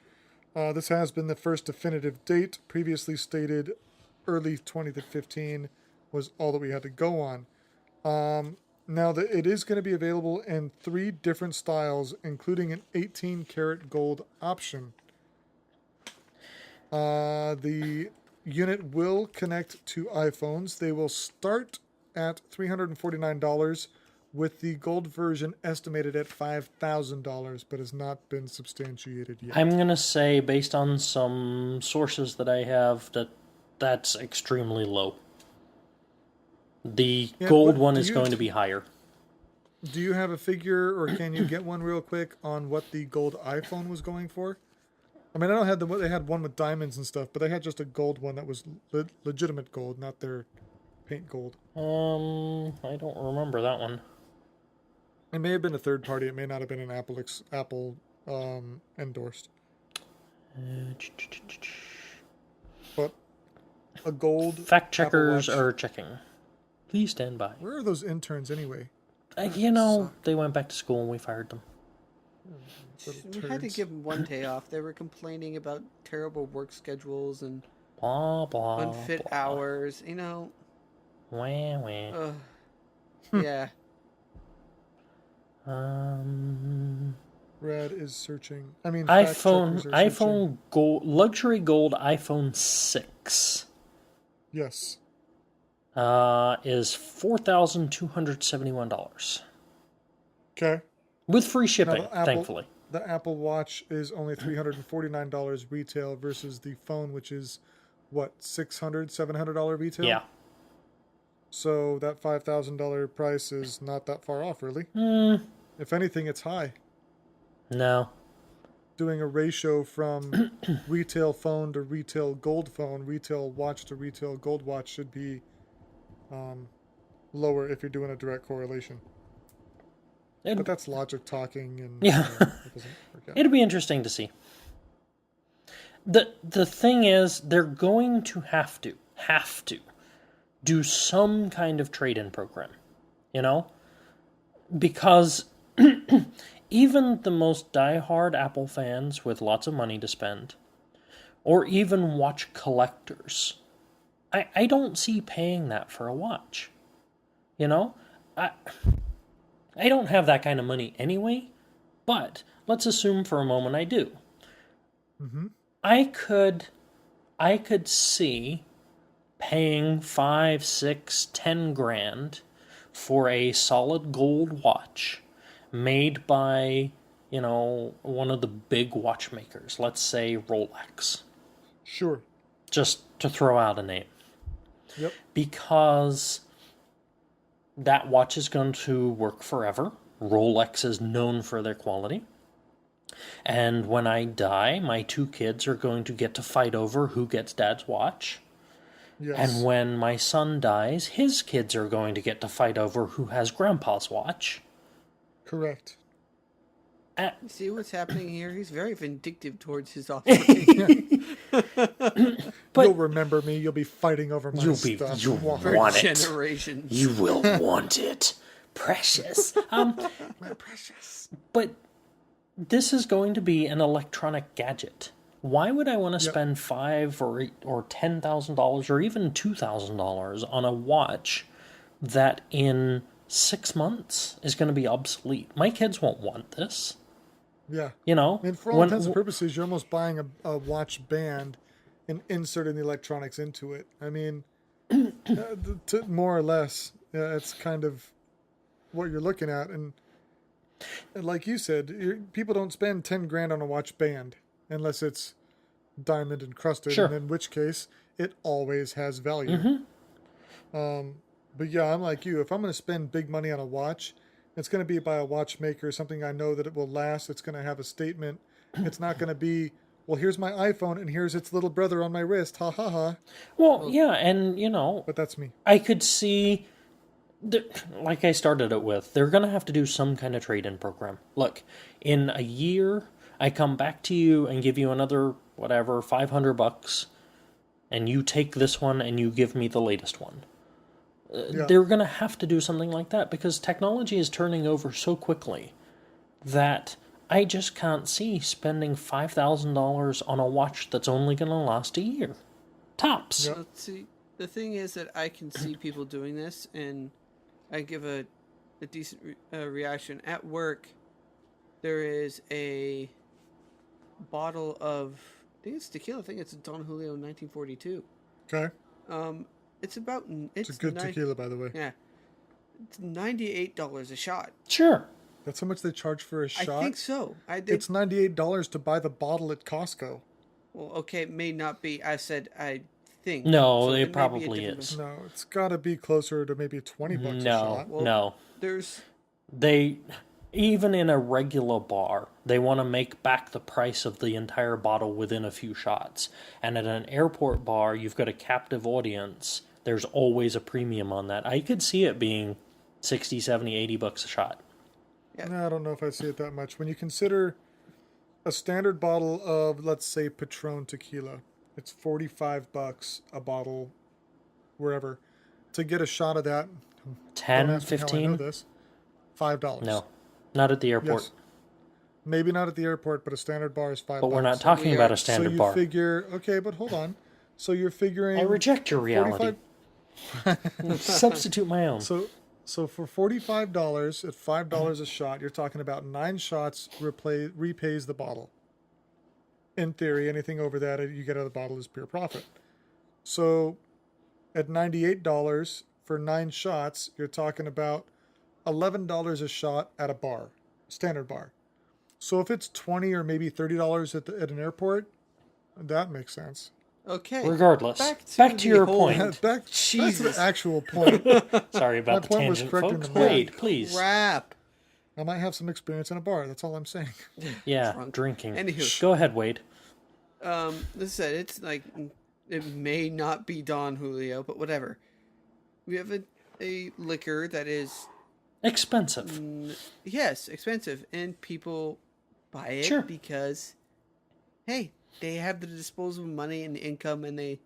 This has been the first definitive date. Previously stated early 2015 was all that we had to go on. Now, it is going to be available in 3 different styles, including an 18-karat gold option. The unit will connect to iPhones. They will start at $349, with the gold version estimated at $5,000, but has not been substantiated yet. I'm going to say, based on some sources that I have, that's extremely low. The gold one is going to be higher. Do you have a figure, or can you get one real quick on what the gold iPhone was going for? I mean, I don't have they had one with diamonds and stuff, but they had just a gold one that was legitimate gold, not their paint gold. I don't remember that one. It may have been a third party. It may not have been an Apple endorsed. But a gold Fact checkers Apple Watch. are checking. Please stand by. Where are those interns anyway? They went back to school and we fired them. We had to give them one day off. They were complaining about terrible work schedules and Blah, blah, unfit blah. hours. You know, Wah, wah. yeah. Brad is searching. I mean, iPhone gold, luxury gold iPhone 6 Yes. is $4,271 Okay. with free shipping. Now, Thankfully, the Apple Watch is only $349 retail versus the phone, which is what, $600, $700 retail? yeah. So that $5,000 price is not that far off, really. If anything, it's high. No. Doing a ratio from retail phone to retail gold phone, retail watch to retail gold watch should be lower if you're doing a direct correlation. But that's logic talking, and Yeah. it doesn't work out. It'd be interesting to see. The thing is, they're going to have to do some kind of trade-in program, because even the most die-hard Apple fans with lots of money to spend, or even watch collectors, I don't see paying that for a watch. I don't have that kind of money anyway, but let's assume for a moment I do. Mm-hmm. I could see paying 5, 6, 10 grand for a solid gold watch made by, one of the big watchmakers. Let's say Rolex. Sure. Just to throw out a name. Yep. Because that watch is going to work forever. Rolex is known for their quality. And when I die, my 2 kids are going to get to fight over who gets Dad's watch. Yes. And when my son dies, his kids are going to get to fight over who has Grandpa's watch. Correct. You see what's happening here? He's very vindictive towards his offspring. But you'll remember me. You'll be fighting over my stuff. You For want it. generations. You will want it. Precious. My precious. But this is going to be an electronic gadget. Why would I want to spend $5,000 or $10,000 or even $2,000 on a watch that in 6 months is going to be obsolete? My kids won't want this. Yeah. I mean, for all intents and purposes, you're almost buying a watch band and inserting the electronics into it. I mean, more or less, it's kind of what you're looking at. And like you said, people don't spend 10 grand on a watch band. unless it's diamond encrusted, Sure. and in which case it always has value. But yeah, I'm like you. If I'm going to spend big money on a watch, it's going to be by a watchmaker, something I know that it will last. It's going to have a statement. It's not going to be, well, here's my iPhone and here's its little brother on my wrist. Ha ha ha. Well, yeah, and But that's me. I could see, like I started it with, they're going to have to do some kind of trade-in program. Look, in a year, I come back to you and give you another, whatever, $500, and you take this one and you give me the latest one. Yeah. They're going to have to do something like that because technology is turning over so quickly that I just can't see spending $5,000 on a watch that's only going to last a year. Tops. Yeah. Let's see. The thing is that I can see people doing this, and I give a decent reaction. At work, there is a bottle of, I think it's tequila. I think it's Don Julio 1942. Okay. It's about It's a good tequila, by the way. Yeah, it's $98 a shot. Sure. That's how much they charge for a shot? I think so. It's $98 to buy the bottle at Costco. Well, okay, it may not be. I said I think. No, So it may be a probably different- is. No, it's got to be closer to maybe $20 a No, shot. Well, no. There's They, even in a regular bar, they want to make back the price of the entire bottle within a few shots. And at an airport bar, you've got a captive audience. There's always a premium on that. I could see it being 60, 70, $80 a shot. No, I don't know if I see it that much. When you consider a standard bottle of, let's say, Patron tequila, it's $45 a bottle, wherever. To get a shot of that, 10, don't ask me how I know 15? this, $5. No, not at the airport. Yes. Maybe not at the airport, but a standard bar is $5. But we're not talking we about are- a So standard you bar. figure, okay, but hold on. So you're figuring I reject your reality. 45 Substitute my own. So for $45 at $5 a shot, you're talking about 9 shots repays the bottle. In theory, anything over that you get out of the bottle is pure profit. So at $98 for 9 shots, you're talking about $11 a shot at a bar, standard bar. So if it's $20 or maybe $30 at an airport, that makes sense. okay. Regardless, Back back to to the your whole- point. Back to the Jesus. actual point. Sorry about the point was tangent, correct in folks. the math. Wait, please. Crap. I might have some experience in a bar. That's all I'm saying. Yeah, Drunk. drinking. Anywho. Go ahead, Wade. This said, it's like it may not be Don Julio, but whatever. We have a liquor that is Expensive. yes expensive, and people buy it Sure. because hey, they have the disposable money and income, and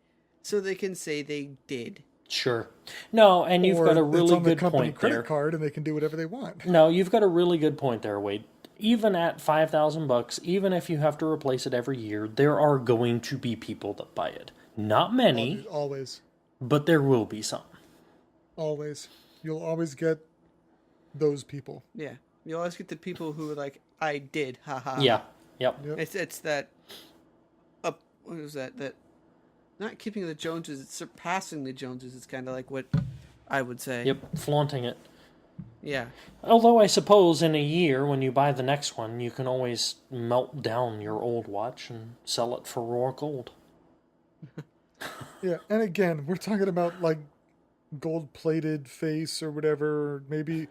so they can say they did. Sure. No, and you've Or got a it's really on the good company point credit there. card, and they can do whatever they want. No, you've got a really good point there, Wade. Even at $5,000, even if you have to replace it every year, there are going to be people that buy it. Not many, Always. but there will be some. Always. You'll always get those people. Yeah, you always get the people who are like, I did, haha. Yeah. Yep. Yep. It's that what is that not keeping the Joneses, it's surpassing the Joneses. It's kind of like what I would say. Yep. Flaunting it. Yeah. Although I suppose in a year, when you buy the next one, you can always melt down your old watch and sell it for raw gold. Yeah, and again, we're talking about like gold-plated face or whatever. Or maybe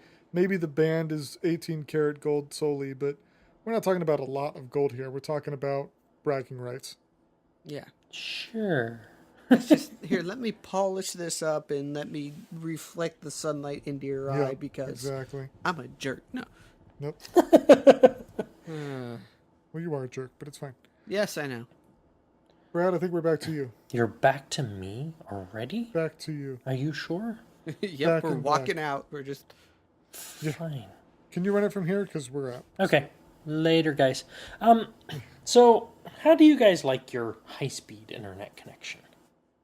the band is 18 karat gold solely, but we're not talking about a lot of gold here. We're talking about bragging rights. Yeah. Sure. It's just here. Let me polish this up and let me reflect the sunlight into your eye Yeah, because exactly. I'm a jerk. No. Nope. Well, you are a jerk, but it's fine. Yes, I know. Brad, I think we're back to you. You're back to me already? Back to you. Are you sure? Yep, Back we're and walking back. out. We're just Fine. Can you run it from here? Because we're out. Okay. Later, guys. So how do you guys like your high-speed internet connection?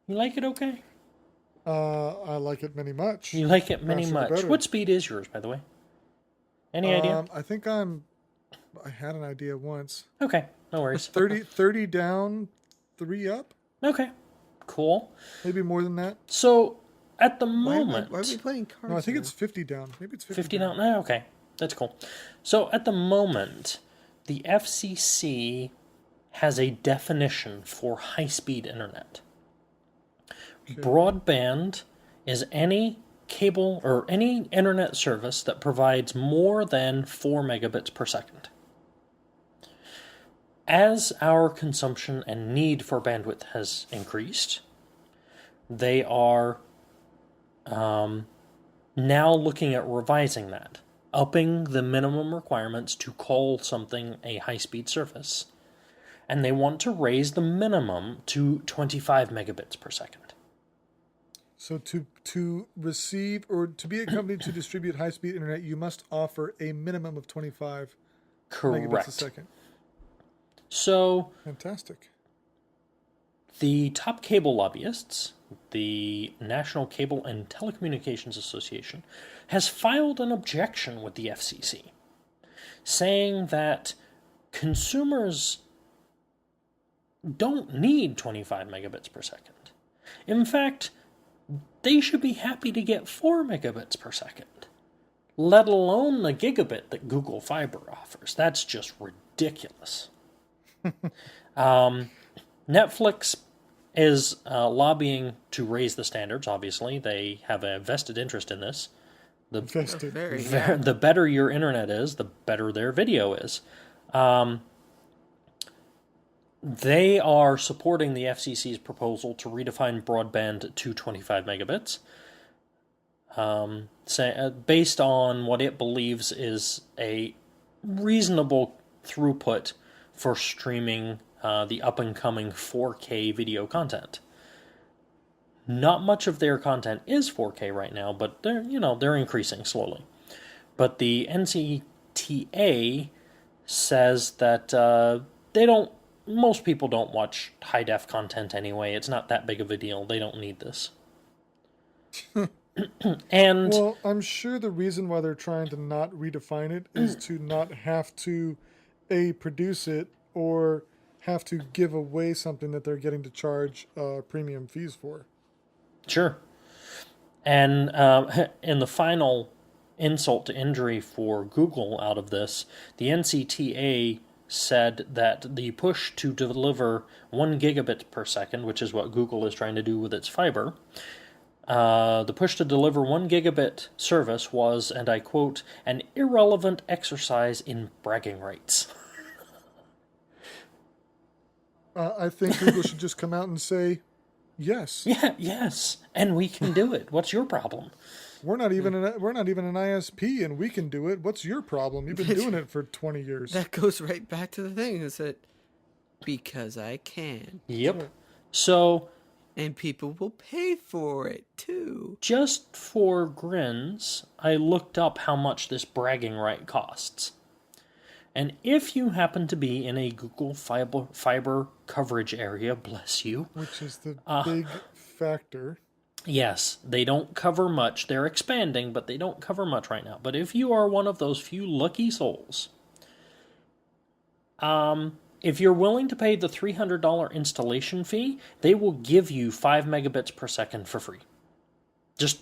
You like it okay? I like it many much. You like it many Faster the much. better. What speed is yours, by the way? Any idea? I think I had an idea once. Okay, no worries. 30 down, 3 up. Okay, cool. Maybe more than that. So at the why moment, are we playing cards? No, I think now? it's 50 down. Maybe it's 50, 50 down. Okay, that's cool. So at the moment, the FCC has a definition for high-speed internet. Okay. Broadband is any cable or any internet service that provides more than 4 megabits per second. As our consumption and need for bandwidth has increased, they are now looking at revising that, upping the minimum requirements to call something a high-speed service, and they want to raise the minimum to 25 megabits per second. So to receive or to be a company to distribute high-speed internet, you must offer a minimum of 25 megabits a Correct. second. So Fantastic. the top cable lobbyists, the National Cable and Telecommunications Association, has filed an objection with the FCC, saying that consumers don't need 25 megabits per second. In fact, they should be happy to get 4 megabits per second, let alone the gigabit that Google Fiber offers. That's just ridiculous. Netflix is lobbying to raise the standards, obviously. They have a vested interest in this. Vested. The better your internet is, the better their video is. They are supporting the FCC's proposal to redefine broadband to 25 megabits, based on what it believes is a reasonable throughput for streaming the up-and-coming 4K video content. Not much of their content is 4K right now, but they're increasing slowly. But the NCTA says that most people don't watch high-def content anyway. It's not that big of a deal. They don't need this. And well, I'm sure the reason why they're trying to not redefine it is to not have to produce it or have to give away something that they're getting to charge premium fees for. Sure. And in the final insult to injury for Google out of this, the NCTA said that the push to deliver 1 gigabit per second, which is what Google is trying to do with its fiber, the push to deliver 1 gigabit service was, and I quote, an irrelevant exercise in bragging rights. I think Google should just come out and say, yes. Yeah, yes, and we can do it. What's your problem? We're not even an ISP, and we can do it. What's your problem? You've been doing it for 20 years. That goes right back to the thing, is that because I can. Yep. So, and people will pay for it, too. Just for grins, I looked up how much this bragging right costs. And if you happen to be in a Google fiber coverage area, bless you. Which is the big factor. Yes, they don't cover much. They're expanding, but they don't cover much right now. But if you are one of those few lucky souls, if you're willing to pay the $300 installation fee, they will give you 5 megabits per second for free. Just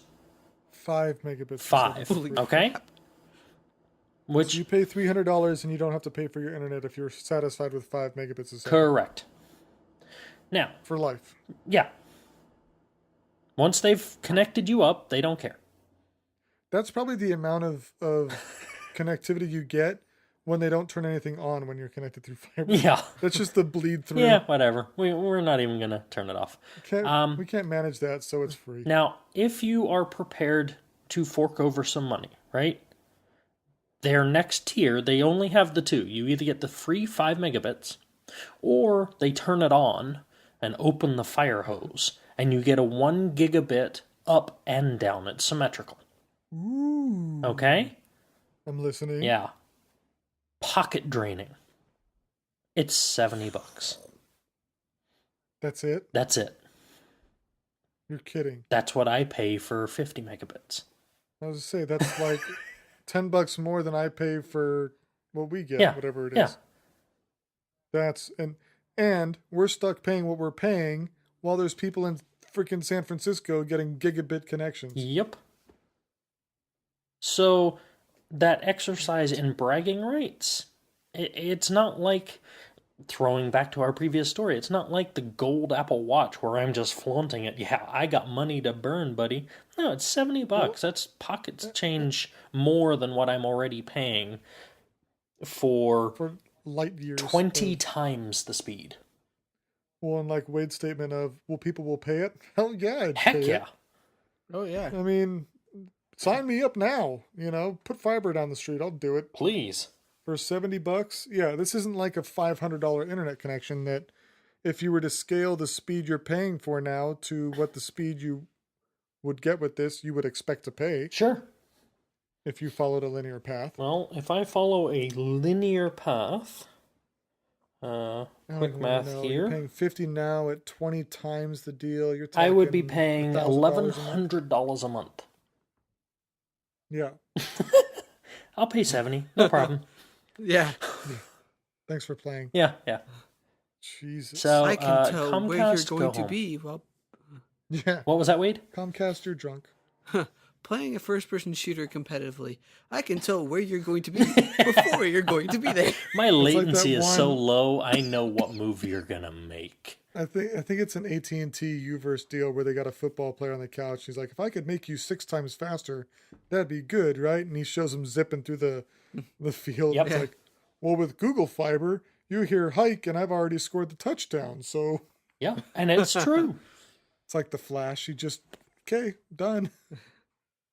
5 megabits 5, per second. okay? Which so you pay $300 and you don't have to pay for your internet if you're satisfied with 5 megabits a second. Correct. Now, for life. Yeah. Once they've connected you up, they don't care. That's probably the amount of connectivity you get when they don't turn anything on when you're connected through fiber. Yeah. That's just the bleed through. Yeah, whatever. We're not even going to turn it off. We can't manage that, so it's free. Now, if you are prepared to fork over some money, right? Their next tier, they only have the two. You either get the free 5 megabits, or they turn it on and open the fire hose, and you get a 1 gigabit up and down. It's symmetrical. Ooh. Okay? I'm listening. Yeah. Pocket draining. It's $70. That's it? That's it. You're kidding. That's what I pay for 50 megabits. I was going to say, that's like $10 more than I pay for what we get, whatever it is. Yeah. That's, and we're stuck paying what we're paying while there's people in freaking San Francisco getting gigabit connections. Yep. So that exercise in bragging rights, it's not like throwing back to our previous story, it's not like the gold Apple Watch where I'm just flaunting it. Yeah, I got money to burn, buddy. No, it's $70. That's pockets change more than what I'm already paying for light years. 20 times the speed. Well, and like Wade's statement of, well, people will pay it. Hell yeah, I'd Heck pay yeah. it. Oh yeah. I mean, sign me up now. Put fiber down the street. I'll do it. Please. For $70, yeah, this isn't like a $500 internet connection that if you were to scale the speed you're paying for now to what the speed you would get with this, you would expect to pay Sure. if you followed a linear path. Well, if I follow a linear path, I don't quick even math know. here. You're paying 50 now at 20 times the deal. You're I would be talking paying $1,000 a month. $1,100 a month. Yeah. I'll pay 70, no problem. Yeah. Thanks for playing. Yeah. Jesus. So I can tell where you're Comcast, going go to home. be. Well, Yeah. What was that, Wade? Comcast, you're drunk. playing a first-person shooter competitively. I can tell where you're going to be before you're going to be there. My like latency that is so one- low, I know what move you're gonna make. I think it's an AT&T Uverse deal where they got a football player on the couch. He's like, if I could make you 6 times faster, that'd be good, right? And he shows him zipping through the field. Yep. It's like, well, with Google Fiber, you hear hike, and I've already scored the touchdown. So Yeah, and it's true. it's like the Flash. You just, okay, done.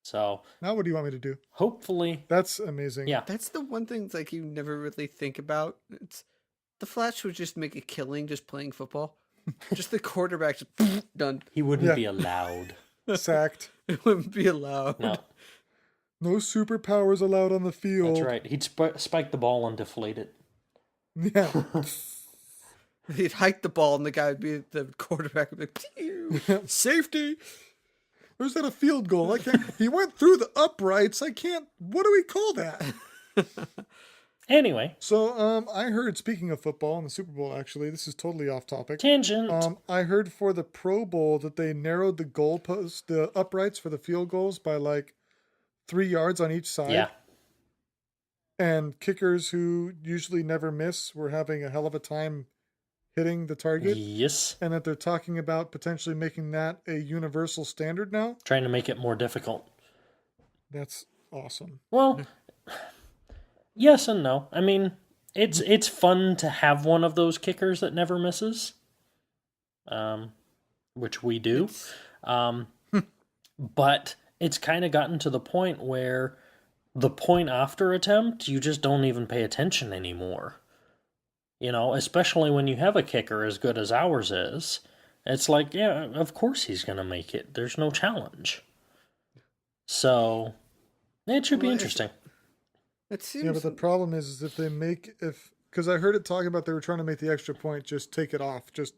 So Now what do you want me to do? hopefully, That's amazing. yeah. That's the one thing like you never really think about. It's the Flash would just make a killing just playing football. Just the quarterback just done. He wouldn't Yeah. be allowed. Sacked. It wouldn't be allowed. No, No superpowers allowed on the field. that's right. He'd spike the ball and deflate it. Yeah. He'd hike the ball and the guy would be the quarterback would be like, "Pew." Safety. Where's that a field goal? I can't. He went through the uprights. I can't. What do we call that? Anyway, So, I heard. Speaking of football and the Super Bowl, actually, this is totally off topic. tangent. I heard for the Pro Bowl that they narrowed the goalpost, the uprights for the field goals by like 3 yards on each side. Yeah, And kickers who usually never miss were having a hell of a time hitting the target. yes. And that they're talking about potentially making that a universal standard now. Trying to make it more difficult. That's awesome. Well, yes and no. I mean, it's fun to have one of those kickers that never misses, which we do. But it's kind of gotten to the point where the point after attempt, you just don't even pay attention anymore. You know, especially when you have a kicker as good as ours is. It's like, yeah, of course he's going to make it. There's no challenge. So, it should be Well, interesting. It seems Yeah, but the problem is if they because I heard it talking about they were trying to make the extra point, just take it off. Just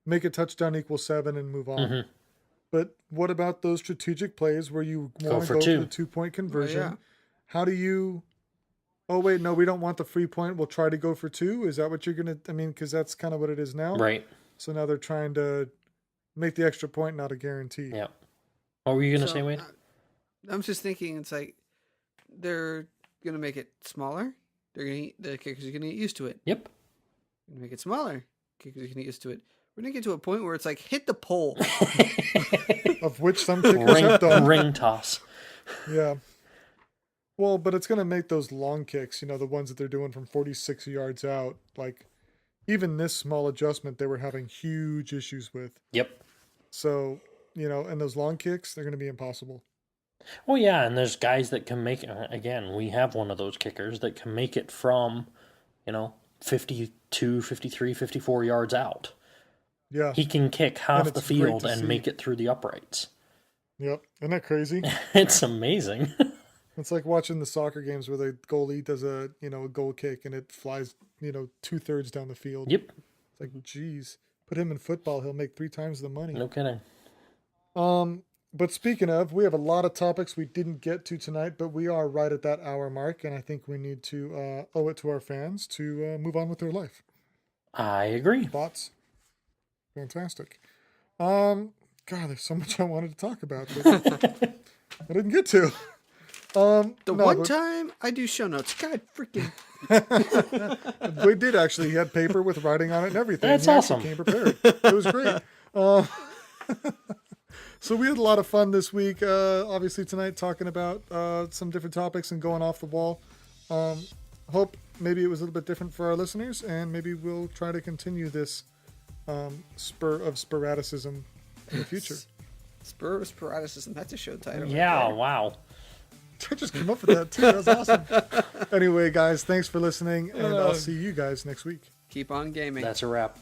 make a touchdown equal 7 and move on. Mhm. But what about those strategic plays where you want to for go two. for the 2-point conversion? yeah. How do you... Oh, wait, no, we don't want the free point. We'll try to go for 2? Is that what you're going to... I mean, because that's kind of what it is now. Right. So now they're trying to make the extra point not a guarantee. Yeah. What were you going to So, say, Wade? I'm just thinking it's like they're gonna make it smaller. The kickers are gonna get used to it. Yep. Make it smaller. Kickers are gonna get used to it. We're gonna get to a point where it's like hit the pole. Of which some kickers have done. ring toss. Yeah. Well, but it's going to make those long kicks, the ones that they're doing from 46 yards out. Like, even this small adjustment, they were having huge issues with. Yep. So, and those long kicks, they're going to be impossible. Well, yeah, and there's guys that can make, again, we have one of those kickers that can make it from, 52, 53, 54 yards out. Yeah. He can kick half the it's great field to and see. make it through the uprights. Yep. Isn't that crazy? It's amazing. It's like watching the soccer games where the goalie does a goal kick and it flies, 2/3 down the field. Yep. It's like, geez, put him in football, he'll make 3 times the money. No kidding. But speaking of, we have a lot of topics we didn't get to tonight, but we are right at that hour mark, and I think we need to owe it to our fans to move on with their life. I agree. Thoughts? Fantastic. God, there's so much I wanted to talk about that I didn't get to. The no, one but time I do show notes, God freaking. we did actually. He had paper with writing on it and everything. That's He actually awesome. Came prepared. It was great. So we had a lot of fun this week. Obviously tonight talking about some different topics and going off the wall. Hope maybe it was a little bit different for our listeners, and maybe we'll try to continue this spur of sporadicism in the future. Spur of Sporadicism. That's a show title. Yeah, Right there. wow. I just came up with that too. That was awesome. Anyway, guys, thanks for listening, and I'll see you guys next week. Keep on gaming. That's a wrap.